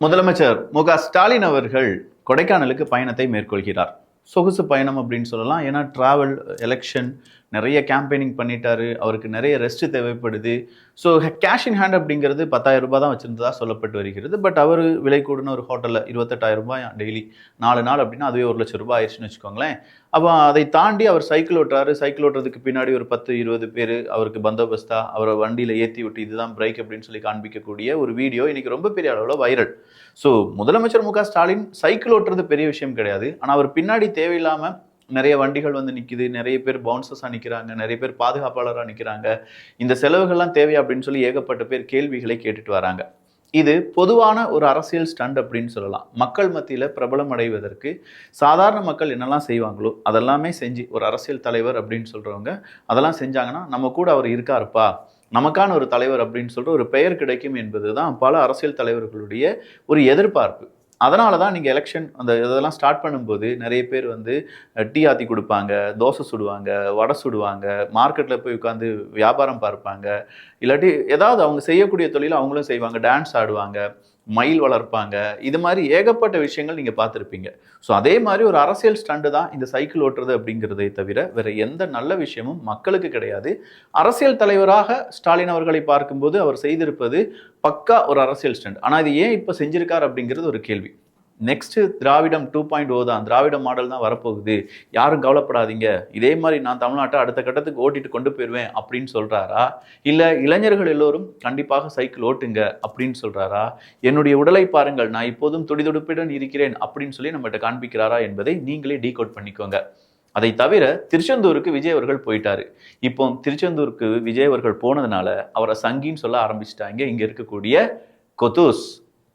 முதலமைச்சர் மு.க. ஸ்டாலின் அவர்கள் கொடைக்கானலுக்கு பயணத்தை மேற்கொள்கிறார். சொகுசு பயணம் அப்படின்னு சொல்லலாம். ஏன்னா டிராவல், எலெக்ஷன், நிறைய கேம்பெயினிங் பண்ணிட்டாரு. அவருக்கு நிறைய ரெஸ்ட் தேவைப்படுது. ஸோ கேஷ் இன் ஹேண்ட் அப்படிங்கிறது 10,000 ரூபாய் தான் வச்சிருந்ததா சொல்லப்பட்டு வருகிறது. பட் அவர் விலை கூடின ஒரு ஹோட்டலில் 28,000 ரூபாய் டெய்லி 4 நாள் அப்படின்னா அதுவே 1,00,000 ரூபாய் ஆயிடுச்சுன்னு வச்சுக்கோங்களேன். அப்போ அதை தாண்டி அவர் சைக்கிள் ஓட்டுறாரு. சைக்கிள் ஓட்டுறதுக்கு பின்னாடி ஒரு 10-20 பேர் அவருக்கு பந்தோபஸ்தா அவரை வண்டியில் ஏற்றி விட்டு இதுதான் பிரேக் அப்படின்னு சொல்லி காண்பிக்கக்கூடிய ஒரு வீடியோ இன்னைக்கு ரொம்ப பெரிய அளவில் வைரல். ஸோ முதலமைச்சர் மு.க. ஸ்டாலின் சைக்கிள் ஓட்டுறது பெரிய விஷயம் கிடையாது. ஆனால் அவர் பின்னாடி தேவையில்லாமல் நிறைய வண்டிகள் வந்து நிற்கிது, நிறைய பேர் பவுன்சர்ஸாக நிற்கிறாங்க, நிறைய பேர் பாதுகாப்பாளராக நிற்கிறாங்க, இந்த செலவுகள்லாம் தேவையா அப்படின்னு சொல்லி ஏகப்பட்ட பேர் கேள்விகளை கேட்டுட்டு வராங்க. இது பொதுவான ஒரு அரசியல் ஸ்டண்ட் அப்படின்னு சொல்லலாம். மக்கள் மத்தியில் பிரபலம் அடைவதற்கு சாதாரண மக்கள் என்னெல்லாம் செய்வாங்களோ அதெல்லாமே செஞ்சு ஒரு அரசியல் தலைவர் அப்படின்னு சொல்கிறவங்க அதெல்லாம் செஞ்சாங்கன்னா நம்ம கூட அவர் இருக்காருப்பா, நமக்கான ஒரு தலைவர் அப்படின்னு சொல்கிற ஒரு பெயர் கிடைக்கும் என்பது தான் பல அரசியல் தலைவர்களுடைய ஒரு எதிர்பார்ப்பு. அதனால தான் நீங்கள் எலெக்ஷன் அந்த இதெல்லாம் ஸ்டார்ட் பண்ணும்போது நிறைய பேர் வந்து டீ ஆற்றி கொடுப்பாங்க, தோசை சுடுவாங்க, வடை சுடுவாங்க, மார்க்கெட்டில் போய் உட்காந்து வியாபாரம் பார்ப்பாங்க, இல்லாட்டி ஏதாவது அவங்க செய்யக்கூடிய தொழில் அவங்களும் செய்வாங்க, டான்ஸ் ஆடுவாங்க, மயில் வளர்ப்பாங்க, இது மாதிரி ஏகப்பட்ட விஷயங்கள் நீங்கள் பார்த்துருப்பீங்க. ஸோ அதே மாதிரி ஒரு அரசியல் ஸ்டண்டு தான் இந்த சைக்கிள் ஓட்டுறது அப்படிங்கிறதை தவிர வேற எந்த நல்ல விஷயமும் மக்களுக்கு கிடையாது. அரசியல் தலைவராக ஸ்டாலின் அவர்களை பார்க்கும்போது அவர் செய்திருப்பது பக்கா ஒரு அரசியல் ஸ்டண்ட். ஆனால் இது ஏன் இப்போ செஞ்சிருக்கார் அப்படிங்கிறது ஒரு கேள்வி. நெக்ஸ்ட் திராவிடம் 2.0 தான், திராவிட மாடல் தான் வரப்போகுது, யாரும் கவலைப்படாதீங்க, இதே மாதிரி நான் தமிழ்நாட்டை அடுத்த கட்டத்துக்கு ஓட்டிட்டு கொண்டு போயிடுவேன் அப்படின்னு சொல்றாரா, இல்லை இளைஞர்கள் எல்லோரும் கண்டிப்பாக சைக்கிள் ஓட்டுங்க அப்படின்னு சொல்றாரா, என்னுடைய உடலை பாருங்கள் நான் இப்போதும் துடிதுடிப்புடன் இருக்கிறேன் அப்படின்னு சொல்லி நம்மகிட்ட காண்பிக்கிறாரா என்பதை நீங்களே டீகோட் பண்ணிக்கோங்க. அதை தவிர திருச்செந்தூருக்கு விஜய் அவர்கள் போயிட்டாரு. இப்போ திருச்செந்தூருக்கு விஜய் அவர்கள் போனதுனால அவரை சங்கின்னு சொல்ல ஆரம்பிச்சிட்டாங்க இங்க இருக்கக்கூடிய கொத்தூஸ்.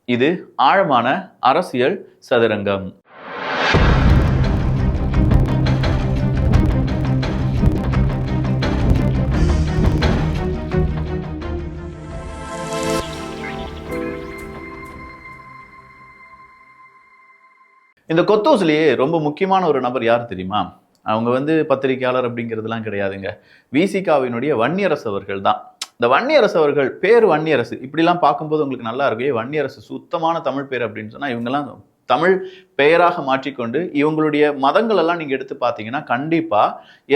இது ஆழமான அரசியல் சதுரங்கம். இந்த கொத்தூஸ்லயே ரொம்ப முக்கியமான ஒரு நபர் யார் தெரியுமா? அவங்க வந்து பத்திரிகையாளர் அப்படிங்கிறதுலாம் கிடையாதுங்க. விசிகாவினுடைய வன்னியரசு அவர்கள் தான். இந்த வன்னியரசு அவர்கள் பேர் வன்னியரசு இப்படிலாம் பார்க்கும்போது உங்களுக்கு நல்லா இருக்கு. வன்னியரசு சுத்தமான தமிழ் பேர் அப்படின்னு சொன்னா இவங்கெல்லாம் தமிழ் பெயராக மாற்றிக்கொண்டு இவங்களுடைய மதங்கள் எல்லாம் நீங்க எடுத்து பார்த்தீங்கன்னா கண்டிப்பா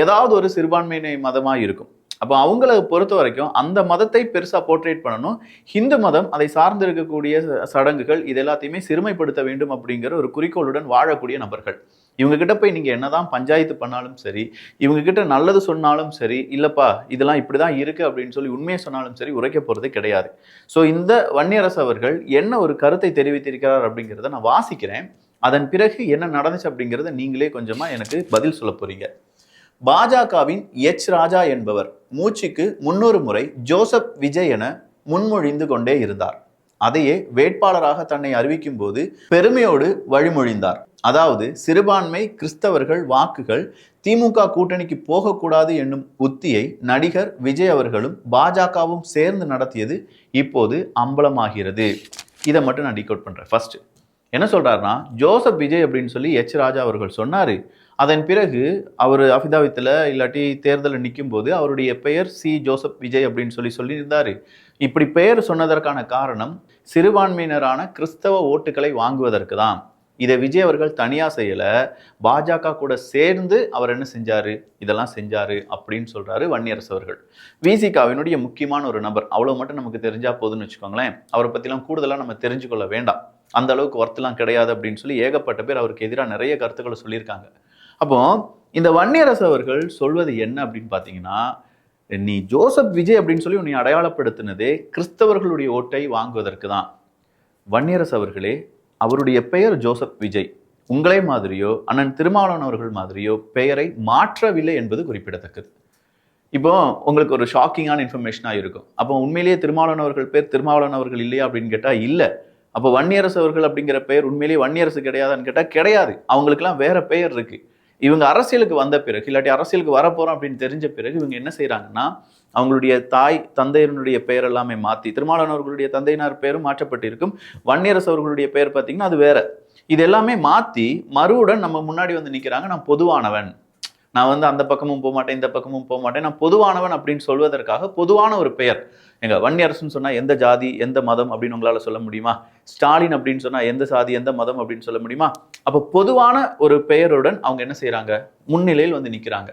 ஏதாவது ஒரு சிறுபான்மையினை மதமா இருக்கும். அப்போ அவங்கள பொறுத்த வரைக்கும் அந்த மதத்தை பெருசா போர்ட்ரேட் பண்ணணும். ஹிந்து மதம் அதை சார்ந்து இருக்கக்கூடிய சடங்குகள் இது எல்லாத்தையுமே சிறுமைப்படுத்த வேண்டும் அப்படிங்கிற ஒரு குறிக்கோளுடன் வாழக்கூடிய நபர்கள். இவங்க கிட்ட போய் நீங்க என்னதான் பஞ்சாயத்து பண்ணாலும் சரி, இவங்க கிட்ட நல்லது சொன்னாலும் சரி, இல்லப்பா இதெல்லாம் இப்படிதான் இருக்கு அப்படின்னு சொல்லி உண்மையை சொன்னாலும் சரி உரைக்க போறது கிடையாது. ஸோ இந்த வன்னியரசு அவர்கள் என்ன ஒரு கருத்தை தெரிவித்திருக்கிறார் அப்படிங்கிறத நான் வாசிக்கிறேன். அதன் பிறகு என்ன நடந்துச்சு அப்படிங்கிறத நீங்களே கொஞ்சமா எனக்கு பதில் சொல்ல போறீங்க. பாஜகவின் ராஜா என்பவர் மூச்சுக்கு 300 முறை ஜோசப் விஜய் என முன்மொழிந்து கொண்டே இருந்தார். அதையே வேட்பாளராக தன்னை அறிவிக்கும் போது பெருமையோடு வழிமொழிந்தார். அதாவது சிறுபான்மை கிறிஸ்தவர்கள் வாக்குகள் திமுக கூட்டணிக்கு போகக்கூடாது என்னும் உத்தியை நடிகர் விஜய் அவர்களும் பாஜகவும் சேர்ந்து நடத்தியது இப்போது அம்பலமாகிறது. இதை மட்டும் நான் டீகோட் பண்றேன். ஃபர்ஸ்ட் என்ன சொல்றாருன்னா, ஜோசப் விஜய் அப்படின்னு சொல்லி ராஜா அவர்கள் சொன்னாரு. அதன் பிறகு அவர் அஃபிதாவித்தில் இல்லாட்டி தேர்தலில் நிற்கும் போது அவருடைய பெயர் ஜோசப் விஜய் அப்படின்னு சொல்லியிருந்தாரு. இப்படி பெயர் சொன்னதற்கான காரணம் சிறுபான்மையினரான கிறிஸ்தவ ஓட்டுகளை வாங்குவதற்கு தான். இதை விஜய் அவர்கள் தனியாக செய்யலை, பாஜக கூட சேர்ந்து அவர் என்ன செஞ்சாரு, இதெல்லாம் செஞ்சாரு அப்படின்னு சொல்றாரு வன்னியரசு அவர்கள். விசிகாவினுடைய முக்கியமான ஒரு நபர், அவ்வளவு மட்டும் நமக்கு தெரிஞ்சா போதுன்னு வச்சுக்கோங்களேன். அவரை பற்றிலாம் கூடுதலாக நம்ம தெரிஞ்சுக்கொள்ள வேண்டாம். அந்த அளவுக்கு ஒர்த்தெல்லாம் கிடையாது அப்படின்னு சொல்லி ஏகப்பட்ட பேர் அவருக்கு எதிராக நிறைய கருத்துக்களை சொல்லியிருக்காங்க. அப்போ இந்த வன்னியரசு அவர்கள் சொல்வது என்ன அப்படின்னு பார்த்தீங்கன்னா, நீ ஜோசப் விஜய் அப்படின்னு சொல்லி உன்னை அடையாளப்படுத்தினதே கிறிஸ்தவர்களுடைய ஓட்டை வாங்குவதற்கு தான். வன்னியரசு அவர்களே, அவருடைய பெயர் ஜோசப் விஜய். உங்களே மாதிரியோ அண்ணன் திருமாவளவன் அவர்கள் மாதிரியோ பெயரை மாற்றவில்லை என்பது குறிப்பிடத்தக்கது. இப்போ உங்களுக்கு ஒரு ஷாக்கிங்கான இன்ஃபர்மேஷனாக இருக்கும். அப்போ உண்மையிலேயே திருமாவளவன் அவர்கள் பேர் திருமாவளவன் அவர்கள் இல்லையா அப்படின்னு கேட்டால் இல்லை. அப்போ வன்னியரசு அவர்கள் அப்படிங்கிற பெயர் உண்மையிலேயே வன்னியரசு கிடையாதான்னு கேட்டால் கிடையாது. அவங்களுக்குலாம் வேற பெயர் இருக்கு. இவங்க அரசியலுக்கு வந்த பிறகு இல்லாட்டி அரசியலுக்கு வரப்போறோம் அப்படின்னு தெரிஞ்ச பிறகு இவங்க என்ன செய்யறாங்கன்னா, அவங்களுடைய தாய் தந்தையினுடைய பெயர் எல்லாமே மாற்றி, திருமாவளவன் அவர்களுடைய தந்தையினார் பெயரும் மாற்றப்பட்டிருக்கும், வன்னியரசு அவர்களுடைய பெயர் பார்த்தீங்கன்னா அது வேற. இது எல்லாமே மாற்றி மறுவுடன் நம்ம முன்னாடி வந்து நிற்கிறாங்க, நான் பொதுவானவன், நான் வந்து அந்த பக்கமும் போக மாட்டேன், இந்த பக்கமும் போக மாட்டேன், நான் பொதுவானவன் அப்படின்னு சொல்வதற்காக பொதுவான ஒரு பெயர். எங்க வன்னியரசுன்னு சொன்னா எந்த ஜாதி எந்த மதம் அப்படின்னு உங்களால சொல்ல முடியுமா? ஸ்டாலின் அப்படின்னு சொன்னா எந்த சாதி எந்த மதம் அப்படின்னு சொல்ல முடியுமா? அப்ப பொதுவான ஒரு பெயருடன் அவங்க என்ன செய்யறாங்க? முன்னிலையில் வந்து நிக்கிறாங்க.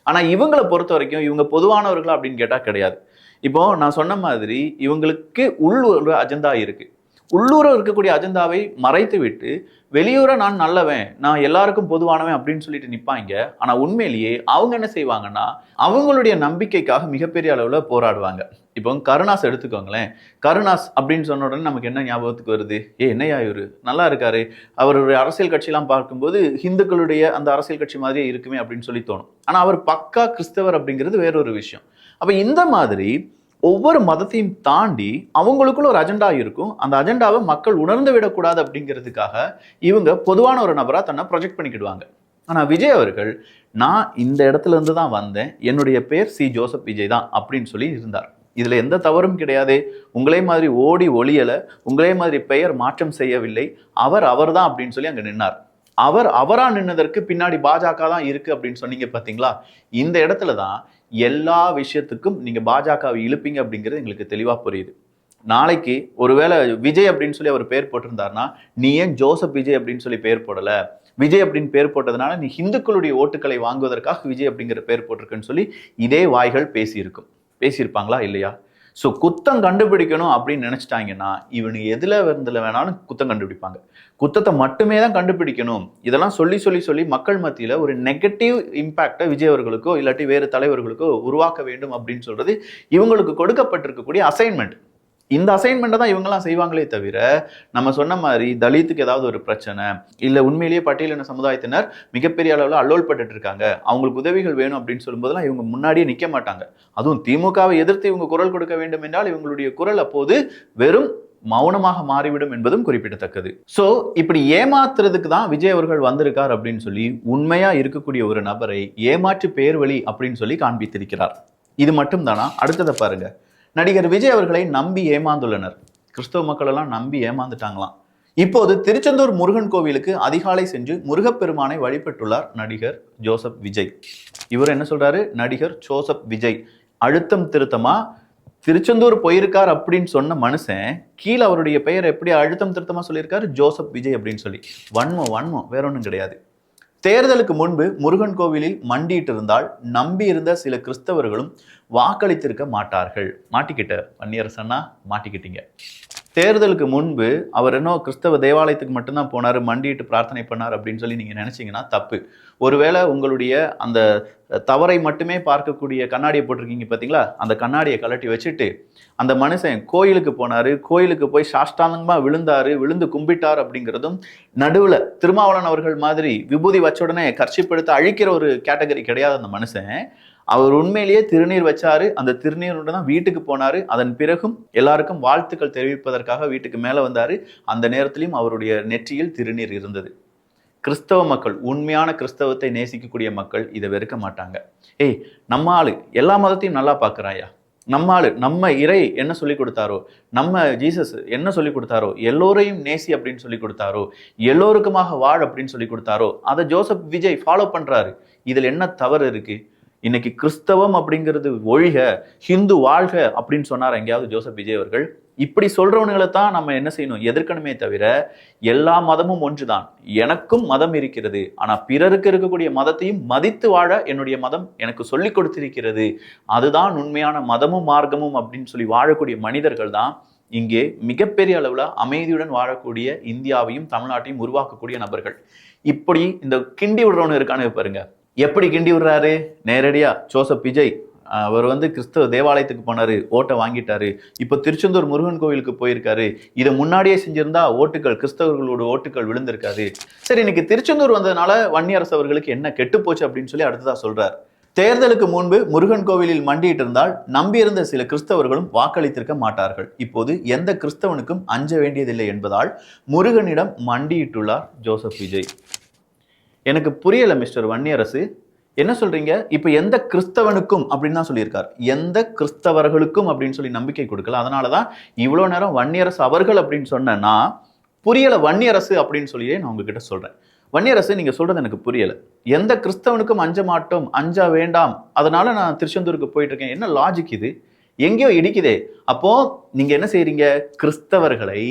ஆனா இவங்களை பொறுத்த வரைக்கும் இவங்க பொதுவானவர்களா அப்படின்னு கேட்டா கிடையாது. இப்போ நான் சொன்ன மாதிரி இவங்களுக்கு உள்ளூர் அஜெண்டா இருக்கு. உள்ளூர இருக்கக்கூடிய அஜெண்டாவை மறைத்து விட்டு வெளியூர நான் நல்லவன், நான் எல்லாருக்கும் பொதுவானவன் அப்படின்னு சொல்லிட்டு நிப்பாங்க. ஆனா உண்மையிலேயே அவங்க என்ன செய்வாங்கன்னா அவங்களுடைய நம்பிக்கைக்காக மிகப்பெரிய அளவுல போராடுவாங்க. இப்போ கருணாஸ் எடுத்துக்கோங்களேன். கருணாஸ் அப்படின்னு சொன்ன உடனே நமக்கு என்ன ஞாபகத்துக்கு வருது? என்னையா இவரு நல்லா இருக்காரு, அவருடைய அரசியல் கட்சியெல்லாம் பார்க்கும்போது ஹிந்துக்களுடைய அந்த அரசியல் கட்சி மாதிரியே இருக்குமே அப்படின்னு சொல்லி தோணும். ஆனா அவர் பக்கா கிறிஸ்தவர் அப்படிங்கிறது வேறொரு விஷயம். அப்ப இந்த மாதிரி ஒவ்வொரு மதத்தையும் தாண்டி அவங்களுக்குள்ள ஒரு அஜெண்டா இருக்கும். அந்த அஜெண்டாவை மக்கள் உணர்ந்து விடக்கூடாது அப்படிங்கிறதுக்காக இவங்க பொதுவான ஒரு நபரா தன்னை ப்ரொஜெக்ட் பண்ணிக்கிடுவாங்க. ஆனா விஜய் அவர்கள் நான் இந்த இடத்துல இருந்து தான் வந்தேன், என்னுடைய பேர் சி ஜோசப் விஜய் தான் அப்படின்னு சொல்லி இருந்தார். இதுல எந்த தவறும் கிடையாது. உங்களே மாதிரி ஓடி ஒளியல, உங்களே மாதிரி பெயர் மாற்றம் செய்யவில்லை. அவர் தான் அப்படின்னு சொல்லி அங்க நின்னார். அவரா நின்னதற்கு பின்னாடி பாஜக தான் இருக்கு அப்படின்னு சொன்னீங்க பாத்தீங்களா? இந்த இடத்துல தான் எல்லா விஷயத்துக்கும் நீங்க பாஜகவை இழுப்பீங்க அப்படிங்கிறது எங்களுக்கு தெளிவா புரியுது. நாளைக்கு ஒருவேளை விஜய் அப்படின்னு சொல்லி அவர் பேர் போட்டிருந்தாருன்னா, நீ ஏன் ஜோசப் விஜய் அப்படின்னு சொல்லி பேர் போடல? விஜய் அப்படின்னு பேர் போட்டதுனால நீ ஹிந்துக்களுடைய ஓட்டுக்களை வாங்குவதற்காக விஜய் அப்படிங்கிற பேர் போட்டிருக்குன்னு சொல்லி இதே வாய்கள் பேசியிருப்பாங்களா இல்லையா? ஸோ குத்தம் கண்டுபிடிக்கணும் அப்படின்னு நினைச்சிட்டாங்கன்னா இவனுக்கு எதுல வேணாலும் குத்தம் கண்டுபிடிப்பாங்க. குத்தத்தை மட்டுமே தான் கண்டுபிடிக்கணும். இதெல்லாம் சொல்லி மக்கள் மத்தியில ஒரு நெகட்டிவ் இம்பாக்டை விஜய் அவர்களுக்கோ இல்லாட்டி வேறு தலைவர்களுக்கோ உருவாக்க வேண்டும் அப்படின்னு சொல்றது இவங்களுக்கு கொடுக்கப்பட்டிருக்கக்கூடிய அசைன்மெண்ட். இந்த அசைன்மெண்ட்டை தான் இவங்கெல்லாம் செய்வாங்களே தவிர, நம்ம சொன்ன மாதிரி தலித்துக்கு ஏதாவது ஒரு பிரச்சனை இல்லை உண்மையிலேயே பட்டியலின சமுதாயத்தினர் மிகப்பெரிய அளவில் அல்லோல்பட்டு இருக்காங்க, அவங்களுக்கு உதவிகள் வேணும் அப்படின்னு சொல்லும்போதெல்லாம் இவங்க முன்னாடியே நிற்க மாட்டாங்க. அதுவும் திமுகவை எதிர்த்து இவங்க குரல் கொடுக்க வேண்டும் என்றால் இவங்களுடைய குரல் அப்போது வெறும் மௌனமாக மாறிவிடும் என்பதும் குறிப்பிடத்தக்கது. சோ இப்படி ஏமாத்துறதுக்கு தான் விஜய் அவர்கள் வந்திருக்கார் அப்படின்னு சொல்லி உண்மையா இருக்கக்கூடிய ஒரு நபரை ஏமாற்று பேர்வழி அப்படின்னு சொல்லி காண்பித்திருக்கிறார். இது மட்டும் தானா? அடுத்ததை பாருங்க. நடிகர் விஜய் அவர்களை நம்பி ஏமாந்துள்ளனர். கிறிஸ்தவ மக்கள் எல்லாம் நம்பி ஏமாந்துட்டாங்களாம். இப்போது திருச்செந்தூர் முருகன் கோவிலுக்கு அதிகாலை சென்று முருகப்பெருமானை வழிபட்டுள்ளார் நடிகர் ஜோசப் விஜய். இவர் என்ன சொல்றாரு? நடிகர் ஜோசப் விஜய் அழுத்தம் திருத்தமா திருச்செந்தூர் போயிருக்கார் அப்படின்னு சொன்ன மனுஷன் கீழே அவருடைய பெயர் எப்படி அழுத்தம் திருத்தமா சொல்லியிருக்காரு? ஜோசப் விஜய் அப்படின்னு சொல்லி. வன்மம் வேற ஒன்றும் கிடையாது. தேர்தலுக்கு முன்பு முருகன் கோவிலில் மண்டிட்டு இருந்தால் நம்பி இருந்த சில கிறிஸ்தவர்களும் வாக்களித்திருக்க மாட்டார்கள். மாட்டிக்கிட்ட வன்னியரசன்னா மாட்டிக்கிட்டீங்க. தேர்தலுக்கு முன்பு அவர் என்ன கிறிஸ்தவ தேவாலயத்துக்கு மட்டும்தான் போனார், மண்டிட்டு பிரார்த்தனை பண்ணார் அப்படின்னு சொல்லி நீங்க நினைச்சீங்கன்னா தப்பு. ஒருவேளை உங்களுடைய அந்த தவறை மட்டுமே பார்க்கக்கூடிய கண்ணாடியை போட்டிருக்கீங்க பார்த்தீங்களா? அந்த கண்ணாடியை கலட்டி வச்சுட்டு அந்த மனுஷன் கோயிலுக்கு போனாரு, கோயிலுக்கு போய் சாஷ்டாங்கமா விழுந்து கும்பிட்டார் அப்படிங்கிறதும் நடுவில் திருமாவளவன் அவர்கள் மாதிரி விபூதி வச்ச உடனே கர்ச்சிப்படுத்த அழிக்கிற ஒரு கேட்டகரி கிடையாது அந்த மனுஷன். அவர் உண்மையிலேயே திருநீர் வச்சாரு. அந்த திருநீருடன் தான் வீட்டுக்கு போனாரு. அதன் பிறகும் எல்லாருக்கும் வாழ்த்துக்கள் தெரிவிப்பதற்காக வீட்டுக்கு மேலே வந்தாரு. அந்த நேரத்திலையும் அவருடைய நெற்றியில் திருநீர் இருந்தது. கிறிஸ்தவ மக்கள், உண்மையான கிறிஸ்தவத்தை நேசிக்கக்கூடிய மக்கள் இதை வெறுக்க மாட்டாங்க. ஏய், நம்ம ஆளு எல்லா மதத்தையும் நல்லா பார்க்குறாயா, நம்ம ஆளு நம்ம இறை என்ன சொல்லி கொடுத்தாரோ, நம்ம ஜீசஸ் என்ன சொல்லி கொடுத்தாரோ, எல்லோரையும் நேசி அப்படின்னு சொல்லி கொடுத்தாரோ, எல்லோருக்குமாக வாழ் அப்படின்னு சொல்லி கொடுத்தாரோ, அதை ஜோசப் விஜய் ஃபாலோ பண்றாரு. இதில் என்ன தவறு இருக்கு? இன்னைக்கு கிறிஸ்தவம் அப்படிங்கிறது ஒழிக, ஹிந்து வாழ்க அப்படின்னு சொன்னார் எங்கேயாவது ஜோசப் விஜய் அவர்கள்? இப்படி சொல்றவனுங்களை தான் நம்ம என்ன செய்யணும்? எதிர்க்கணுமே தவிர எல்லா மதமும் ஒன்றுதான், எனக்கும் மதம் இருக்கிறது, ஆனா பிறருக்கு இருக்கக்கூடிய மதத்தையும் மதித்து வாழ என்னுடைய மதம் எனக்கு சொல்லி கொடுத்திருக்கிறது, அதுதான் உண்மையான மதமும் மார்க்கமும் அப்படின்னு சொல்லி வாழக்கூடிய மனிதர்கள் தான் இங்கே மிகப்பெரிய அளவுல அமைதியுடன் வாழக்கூடிய இந்தியாவையும் தமிழ்நாட்டையும் உருவாக்கக்கூடிய நபர்கள். இப்படி இந்த கிண்டி விடுறவனு இருக்கானு பாருங்க. எப்படி கிண்டி விடுறாரு? நேரடியா ஜோசப் விஜய் அவர் கிறிஸ்தவ தேவாலயத்துக்கு போனாரு, ஓட்டை வாங்கிட்டாரு. இப்போ திருச்செந்தூர் முருகன் கோவிலுக்கு போயிருக்காரு. இதை முன்னாடியே செஞ்சிருந்தா ஓட்டுகள், கிறிஸ்தவர்களோட ஓட்டுகள் விழுந்திருக்காது. சரி, இன்னைக்கு திருச்செந்தூர் வந்ததுனால வன்னியரசு அவர்களுக்கு என்ன கெட்டு போச்சு அப்படின்னு சொல்லி அடுத்ததா சொல்றார். தேர்தலுக்கு முன்பு முருகன் கோவிலில் மண்டிட்டு இருந்தால் நம்பியிருந்த சில கிறிஸ்தவர்களும் வாக்களித்திருக்க மாட்டார்கள். இப்போது எந்த கிறிஸ்தவனுக்கும் அஞ்ச வேண்டியதில்லை என்பதால் முருகனிடம் மண்டியிட்டுள்ளார் ஜோசப் விஜய். எனக்கு புரியல மிஸ்டர் வன்னியரசு, என்ன சொல்றீங்க? இப்ப எந்த கிறிஸ்தவனுக்கும் அப்படின்னு தான் சொல்லியிருக்கார், எந்த கிறிஸ்தவர்களுக்கும் அப்படின்னு சொல்லி நம்பிக்கை கொடுக்கல. அதனாலதான் இவ்வளவு நேரம் வன்னியரசு அவர்கள் அப்படின்னு சொன்னா புரியல, வன்னியரசு அப்படின்னு சொல்லியே நான் உங்ககிட்ட சொல்றேன். வன்னியரசு நீங்க சொல்றது எனக்கு புரியல. எந்த கிறிஸ்தவனுக்கும் அஞ்ச மாட்டோம், அஞ்ச வேண்டாம், அதனால நான் திருச்செந்தூருக்கு போயிட்டு இருக்கேன். என்ன லாஜிக் இது? எங்கேயோ இடிக்குதே. அப்போ நீங்க என்ன செய்றீங்க? கிறிஸ்தவர்களை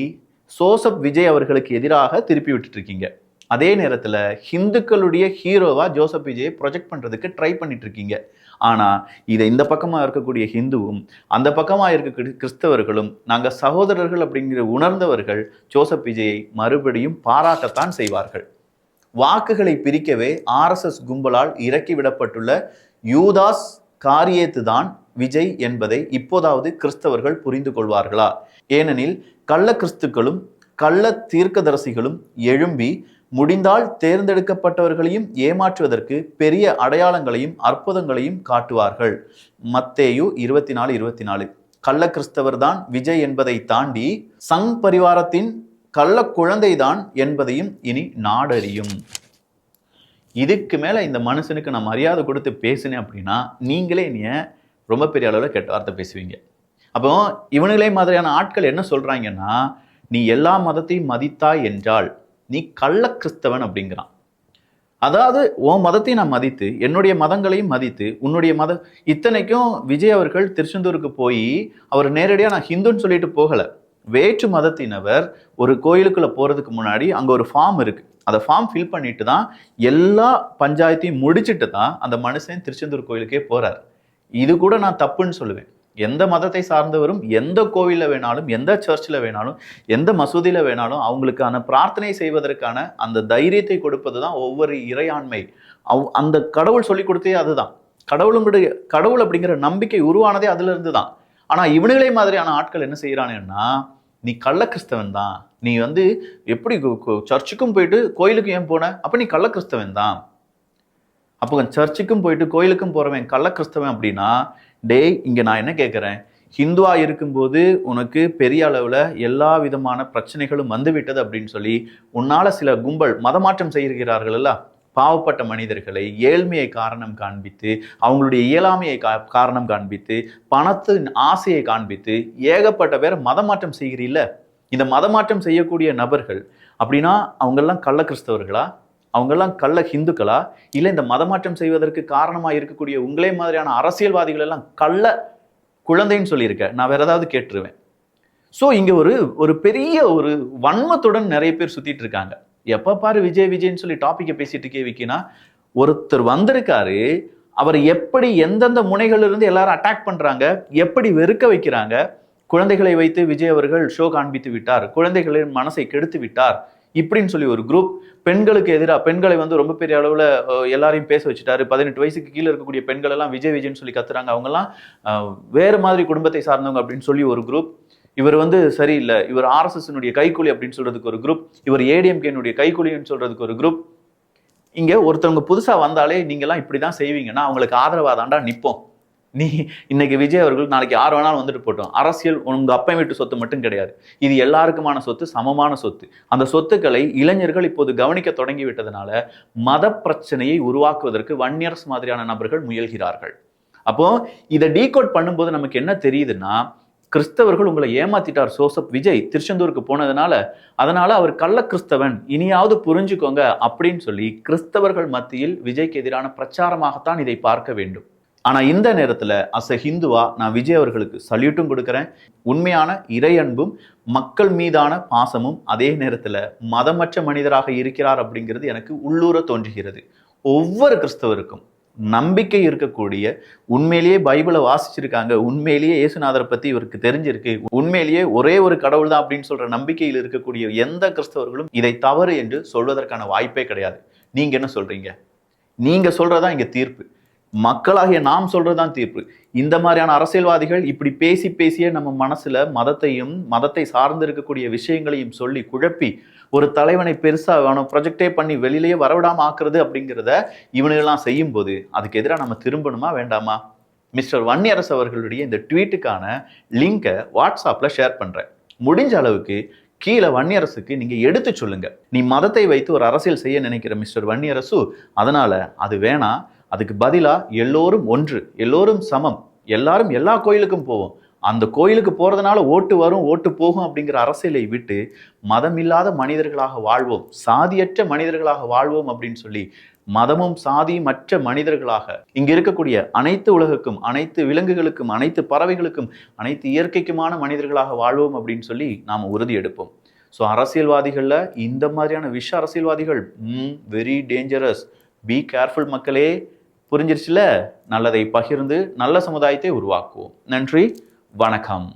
ஜோசப் விஜய் அவர்களுக்கு எதிராக திருப்பி விட்டுட்டு இருக்கீங்க. அதே நேரத்துல ஹிந்துக்களுடைய ஹீரோவா ஜோசப் விஜயை ப்ரொஜெக்ட் பண்றதுக்கு ட்ரை பண்ணிட்டு இருக்கீங்க. ஆனா இதை இந்த பக்கமா இருக்கக்கூடிய ஹிந்துவும் அந்த பக்கமா இருக்கக்கூடிய கிறிஸ்தவர்களும் நாங்க சகோதரர்கள் அப்படிங்கிற உணர்ந்தவர்கள் ஜோசப் விஜயை மறுபடியும் பாராட்டத்தான் செய்வார்கள். வாக்குகளை பிரிக்கவே RSS கும்பலால் இறக்கிவிடப்பட்டுள்ள யூதாஸ் காரியேத்து தான் விஜய் என்பதை இப்போதாவது கிறிஸ்தவர்கள் புரிந்து கொள்வார்களா? ஏனெனில் கள்ள கிறிஸ்துக்களும் கள்ள தீர்க்கதரிசிகளும் எழும்பி முடிந்தால் தேர்ந்தெடுக்கப்பட்டவர்களையும் ஏமாற்றுவதற்கு பெரிய அடையாளங்களையும் அற்புதங்களையும் காட்டுவார்கள். மத்தேயு 24:24. கள்ள கிறிஸ்தவர் தான் விஜய் என்பதை தாண்டி சங் பரிவாரத்தின் கள்ள குழந்தைதான் என்பதையும் இனி நாடறியும். இதுக்கு மேல இந்த மனுஷனுக்கு நான் மரியாதை கொடுத்து பேசினேன் அப்படின்னா நீங்களே நீ ரொம்ப பெரிய அளவில் கெட்ட வார்த்தை பேசுவீங்க. அப்போ இவனுங்களே மாதிரியான ஆட்கள் என்ன சொல்றாங்கன்னா, நீ எல்லா மதத்தையும் மதித்தாய் என்றால் நீ கள்ள கிறிஸ்தவன் அப்படிங்கிறான். அதாவது உன் மதத்தையும் நான் மதித்து என்னுடைய மதங்களையும் மதித்து உன்னுடைய இத்தனைக்கும் விஜய் அவர்கள் திருச்செந்தூருக்கு போய் அவர் நேரடியாக நான் ஹிந்துன்னு சொல்லிட்டு போகலை. வேற்று மதத்தினவர் ஒரு கோயிலுக்குள்ள போறதுக்கு முன்னாடி அங்க ஒரு ஃபார்ம் இருக்கு. அந்த ஃபார்ம் ஃபில் பண்ணிட்டு தான் எல்லா பஞ்சாயத்தையும் முடிச்சுட்டு தான் அந்த மனுஷன் திருச்செந்தூர் கோயிலுக்கே போறார். இது கூட நான் தப்புன்னு சொல்லுவேன். எந்த மதத்தை சார்ந்தவரும் எந்த கோவிலில் வேணாலும், எந்த சர்ச்சில் வேணாலும், எந்த மசூதியில் வேணாலும் அவங்களுக்கான பிரார்த்தனை செய்வதற்கான அந்த தைரியத்தை கொடுப்பது தான் ஒவ்வொரு இறையாண்மை. அந்த கடவுள் சொல்லி கொடுத்தே அதுதான். கடவுள் அப்படிங்கிற நம்பிக்கை உருவானதே அதுல இருந்து தான். ஆனா இவனுங்களே மாதிரியான ஆட்கள் என்ன செய்யறானுன்னா, நீ கள்ள கிறிஸ்தவன் தான், நீ எப்படி சர்ச்சுக்கும் போயிட்டு கோயிலுக்கும் ஏன் போன, அப்ப நீ கள்ள கிறிஸ்தவன் தான். அப்போ சர்ச்சுக்கும் போயிட்டு கோயிலுக்கும் போறவன் கள்ள கிறிஸ்தவன் அப்படின்னா, டேய் இங்க நான் என்ன கேட்கிறேன், ஹிந்துவா இருக்கும்போது உனக்கு பெரிய அளவுல எல்லா விதமான பிரச்சனைகளும் வந்துவிட்டது அப்படின்னு சொல்லி உன்னால சில கும்பல் மதமாற்றம் செய்கிறார்கள். பாவப்பட்ட மனிதர்களை ஏழ்மையை காரணம் காண்பித்து, அவங்களுடைய இயலாமையை காரணம் காண்பித்து, பணத்தின் ஆசையை காண்பித்து ஏகப்பட்ட பேரை மதமாற்றம் செய்கிறீல்ல. இந்த மதமாற்றம் செய்யக்கூடிய நபர்கள் அப்படின்னா அவங்கெல்லாம் கள்ள கிறிஸ்தவர்களா, அவங்கெல்லாம் கள்ள ஹிந்துக்களா, இல்லை இந்த மதமாற்றம் செய்வதற்கு காரணமாக இருக்கக்கூடிய உங்களே மாதிரியான அரசியல்வாதிகள் எல்லாம் கள்ள குழந்தைன்னு சொல்லியிருக்க, நான் வேற ஏதாவது கேட்டுருவேன். ஸோ இங்க ஒரு பெரிய ஒரு வன்மத்துடன் நிறைய பேர் சுத்திட்டு இருக்காங்க. எப்ப பாரு விஜய் விஜய்ன்னு சொல்லி டாபிக்கை பேசிட்டு இருக்கே விக்கினா, ஒருத்தர் வந்திருக்காரு, அவர் எப்படி எந்தெந்த முனைகள் இருந்து எல்லாரும் அட்டாக் பண்றாங்க, எப்படி வெறுக்க வைக்கிறாங்க. குழந்தைகளை வைத்து விஜய் அவர்கள் ஷோ காண்பித்து விட்டார், குழந்தைகளின் மனசை கெடுத்து விட்டார் இப்படின்னு சொல்லி ஒரு குரூப். பெண்களுக்கு எதிராக பெண்களை ரொம்ப பெரிய அளவுல எல்லாரையும் பேச வச்சுட்டாரு. 18 வயசுக்கு கீழே இருக்கக்கூடிய பெண்கள் எல்லாம் விஜய் விஜய்ன்னு சொல்லி கத்துறாங்க, அவங்க எல்லாம் வேறு மாதிரி குடும்பத்தை சார்ந்தவங்க அப்படின்னு சொல்லி ஒரு குரூப். இவர் சரியில்லை, இவர் RSS கைக்கூலி அப்படின்னு சொல்றதுக்கு ஒரு குரூப், இவர் ADMK கைக்கூலின்னு சொல்றதுக்கு ஒரு குரூப். இங்க ஒருத்தவங்க புதுசா வந்தாலே நீங்க எல்லாம் இப்படிதான் செய்வீங்கன்னா அவங்களுக்கு ஆதரவா தாண்டா நிப்போம். நீ இன்னைக்கு விஜய் அவர்கள் நாளைக்கு யார் வேணாலும் வந்துட்டு போட்டோம். அரசியல் உங்க அப்பா வீட்டு சொத்து மட்டும் கிடையாது, இது எல்லாருக்குமான சொத்து, சமமான சொத்து. அந்த சொத்துக்களை இளைஞர்கள் இப்போது கவனிக்க தொடங்கி விட்டதுனால மத பிரச்சனையை உருவாக்குவதற்கு வன்னியரசு மாதிரியான நபர்கள் முயல்கிறார்கள். அப்போ இதை டீகோட் பண்ணும்போது நமக்கு என்ன தெரியுதுன்னா, கிறிஸ்தவர்கள் உங்களை ஏமாத்திட்டார் ஜோசப் விஜய் திருச்செந்தூருக்கு போனதுனால, அதனால அவர் கள்ள கிறிஸ்தவன், இனியாவது புரிஞ்சுக்கோங்க அப்படின்னு சொல்லி கிறிஸ்தவர்கள் மத்தியில் விஜய்க்கு எதிரான பிரச்சாரமாகத்தான் இதை பார்க்க வேண்டும். ஆனா இந்த நேரத்துல அஸ் எ ஹிந்துவா நான் விஜய் அவர்களுக்கு சல்யூட்டும் கொடுக்கிறேன். உண்மையான இறையன்பும் மக்கள் மீதான பாசமும் அதே நேரத்துல மதமற்ற மனிதராக இருக்கிறார் அப்படிங்கிறது எனக்கு உள்ளூர தோன்றுகிறது. ஒவ்வொரு கிறிஸ்தவருக்கும் நம்பிக்கை இருக்கக்கூடிய, உண்மையிலேயே பைபிளை வாசிச்சிருக்காங்க, உண்மையிலேயே இயேசுநாதரை பத்தி இவருக்கு தெரிஞ்சிருக்கு, உண்மையிலேயே ஒரே ஒரு கடவுள் தான் அப்படின்னு சொல்ற நம்பிக்கையில் இருக்கக்கூடிய எந்த கிறிஸ்தவர்களும் இதை தவறு என்று சொல்வதற்கான வாய்ப்பே கிடையாது. நீங்க என்ன சொல்றீங்க? நீங்க சொல்றதா இங்க தீர்ப்பு, மக்களாகிய நாம் சொல்றதுதான் தீர்ப்பு. இந்த மாதிரியான அரசியல்வாதிகள் இப்படி பேசி பேசியே நம்ம மனசுல மதத்தையும் மதத்தை சார்ந்து இருக்கக்கூடிய விஷயங்களையும் சொல்லி குழப்பி ஒரு தலைவனை பெருசா ப்ரொஜெக்டே பண்ணி வெளியிலேயே வரவிடாம ஆக்குறது அப்படிங்கிறத இவனுங்கெல்லாம் செய்யும் போது அதுக்கு எதிராக நம்ம திரும்பணுமா வேண்டாமா? மிஸ்டர் வன்னியரசு அவர்களுடைய இந்த ட்வீட்டுக்கான லிங்கை வாட்ஸ்அப்ல ஷேர் பண்றேன். முடிஞ்ச அளவுக்கு கீழே வன்னியரசுக்கு நீங்க எடுத்து சொல்லுங்க. நீ மதத்தை வைத்து ஒரு அரசியல் செய்ய நினைக்கிற மிஸ்டர் வன்னியரசு, அதனால அது வேணாம், அதுக்கு பதிலா எல்லோரும் ஒன்று, எல்லோரும் சமம், எல்லாரும் எல்லா கோயிலுக்கும் போவோம், அந்த கோயிலுக்கு போறதுனால ஓட்டு வரும் ஓட்டு போகும் அப்படிங்கிற அரசியலை விட்டு மதம் இல்லாத மனிதர்களாக வாழ்வோம், சாதியற்ற மனிதர்களாக வாழ்வோம் அப்படின்னு சொல்லி மதமும் சாதியும் மற்ற மனிதர்களாக இங்க இருக்கக்கூடிய அனைத்து உலகுக்கும், அனைத்து விலங்குகளுக்கும், அனைத்து பறவைகளுக்கும், அனைத்து இயற்கைக்குமான மனிதர்களாக வாழ்வோம் அப்படின்னு சொல்லி நாம உறுதி எடுப்போம். ஸோ அரசியல்வாதிகள்ல இந்த மாதிரியான விஷ அரசியல்வாதிகள் வெரி டேஞ்சரஸ். பி கேர்ஃபுல் மக்களே. புரிஞ்சிருச்சுல? நல்லதை பகிர்ந்து நல்ல சமுதாயத்தை உருவாக்குவோம். நன்றி, வணக்கம்.